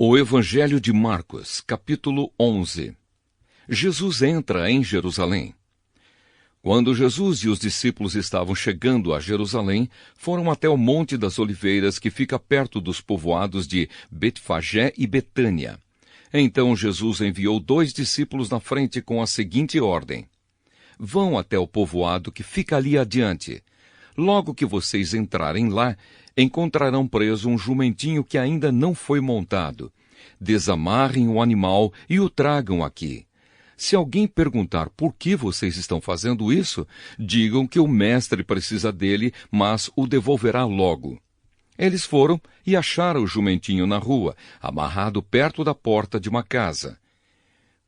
O Evangelho de Marcos, capítulo 11. Jesus entra em Jerusalém. Quando Jesus e os discípulos estavam chegando a Jerusalém, foram até o Monte das Oliveiras, que fica perto dos povoados de Betfagé e Betânia. Então Jesus enviou 2 discípulos na frente com a seguinte ordem: Vão até o povoado que fica ali adiante. Logo que vocês entrarem lá, encontrarão preso um jumentinho que ainda não foi montado. Desamarrem o animal e o tragam aqui. Se alguém perguntar por que vocês estão fazendo isso, digam que o mestre precisa dele, mas o devolverá logo. Eles foram e acharam o jumentinho na rua, amarrado perto da porta de uma casa.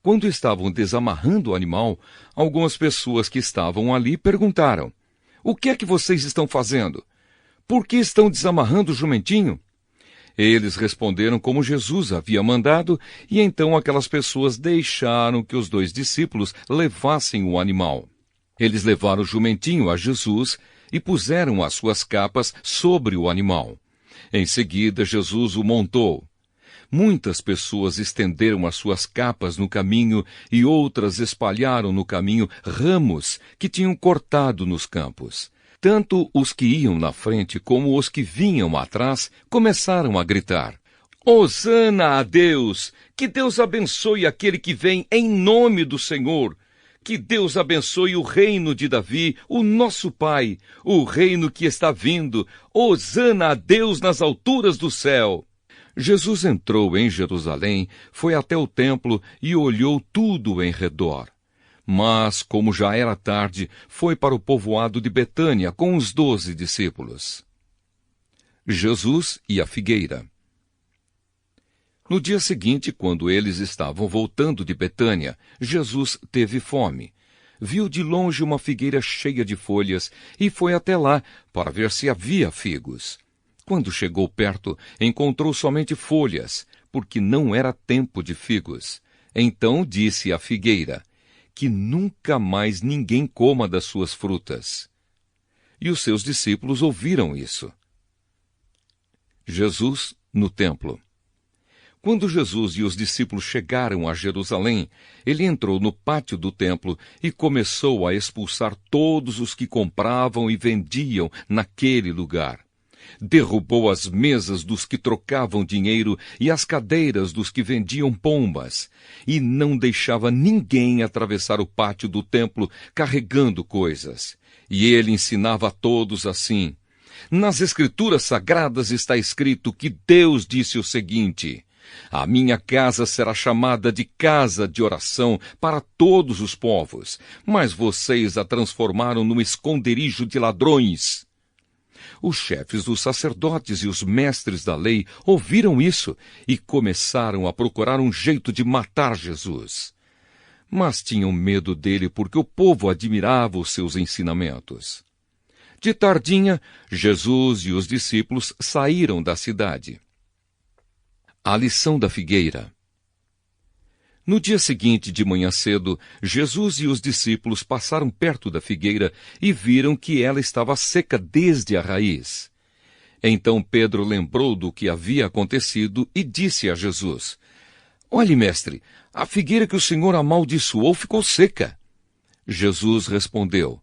Quando estavam desamarrando o animal, algumas pessoas que estavam ali perguntaram: O que é que vocês estão fazendo? Por que estão desamarrando o jumentinho? Eles responderam como Jesus havia mandado, e então aquelas pessoas deixaram que os 2 discípulos levassem o animal. Eles levaram o jumentinho a Jesus e puseram as suas capas sobre o animal. Em seguida, Jesus o montou. Muitas pessoas estenderam as suas capas no caminho e outras espalharam no caminho ramos que tinham cortado nos campos. Tanto os que iam na frente como os que vinham atrás começaram a gritar: Hosana a Deus! Que Deus abençoe aquele que vem em nome do Senhor! Que Deus abençoe o reino de Davi, o nosso pai, o reino que está vindo! Hosana a Deus nas alturas do céu! Jesus entrou em Jerusalém, foi até o templo e olhou tudo em redor. Mas, como já era tarde, foi para o povoado de Betânia com os 12 discípulos. Jesus e a figueira. No dia seguinte, quando eles estavam voltando de Betânia, Jesus teve fome. Viu de longe uma figueira cheia de folhas e foi até lá para ver se havia figos. Quando chegou perto, encontrou somente folhas, porque não era tempo de figos. Então disse à figueira: Que nunca mais ninguém coma das suas frutas. E os seus discípulos ouviram isso. Jesus no templo. Quando Jesus e os discípulos chegaram a Jerusalém, ele entrou no pátio do templo e começou a expulsar todos os que compravam e vendiam naquele lugar. Derrubou as mesas dos que trocavam dinheiro e as cadeiras dos que vendiam pombas, e não deixava ninguém atravessar o pátio do templo carregando coisas. E ele ensinava a todos assim: Nas Escrituras Sagradas está escrito que Deus disse o seguinte: A minha casa será chamada de casa de oração para todos os povos, mas vocês a transformaram num esconderijo de ladrões. Os chefes dos sacerdotes e os mestres da lei ouviram isso e começaram a procurar um jeito de matar Jesus. Mas tinham medo dele porque o povo admirava os seus ensinamentos. De tardinha, Jesus e os discípulos saíram da cidade. A lição da figueira. No dia seguinte, de manhã cedo, Jesus e os discípulos passaram perto da figueira e viram que ela estava seca desde a raiz. Então Pedro lembrou do que havia acontecido e disse a Jesus: Olhe, mestre, a figueira que o Senhor amaldiçoou ficou seca. Jesus respondeu: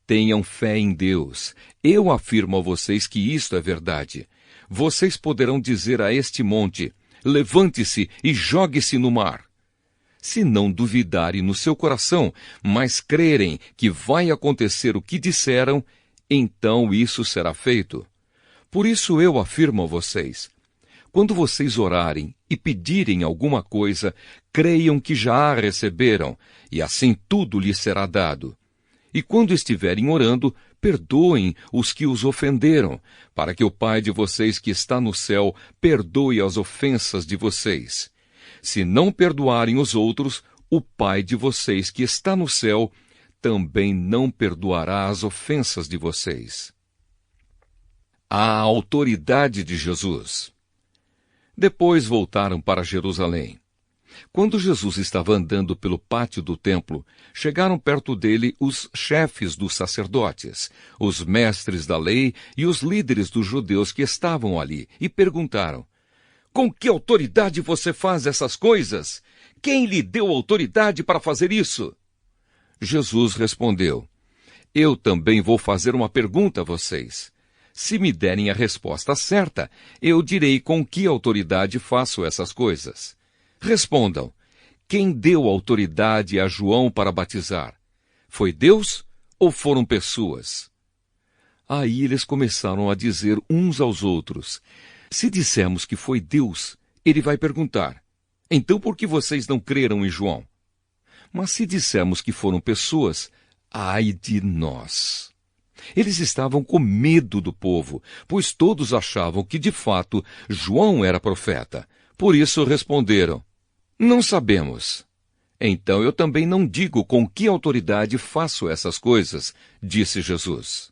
Tenham fé em Deus. Eu afirmo a vocês que isto é verdade. Vocês poderão dizer a este monte: Levante-se e jogue-se no mar. Se não duvidarem no seu coração, mas crerem que vai acontecer o que disseram, então isso será feito. Por isso eu afirmo a vocês: quando vocês orarem e pedirem alguma coisa, creiam que já a receberam, e assim tudo lhes será dado. E quando estiverem orando, perdoem os que os ofenderam, para que o Pai de vocês que está no céu perdoe as ofensas de vocês. Se não perdoarem os outros, o Pai de vocês que está no céu também não perdoará as ofensas de vocês. A autoridade de Jesus. Depois voltaram para Jerusalém. Quando Jesus estava andando pelo pátio do templo, chegaram perto dele os chefes dos sacerdotes, os mestres da lei e os líderes dos judeus que estavam ali, e perguntaram: Com que autoridade você faz essas coisas? Quem lhe deu autoridade para fazer isso? Jesus respondeu: Eu também vou fazer uma pergunta a vocês. Se me derem a resposta certa, eu direi com que autoridade faço essas coisas. Respondam: quem deu autoridade a João para batizar? Foi Deus ou foram pessoas? Aí eles começaram a dizer uns aos outros: se dissermos que foi Deus, ele vai perguntar: então por que vocês não creram em João? Mas se dissermos que foram pessoas, ai de nós! Eles estavam com medo do povo, pois todos achavam que, de fato, João era profeta. Por isso responderam: não sabemos. Então eu também não digo com que autoridade faço essas coisas, disse Jesus.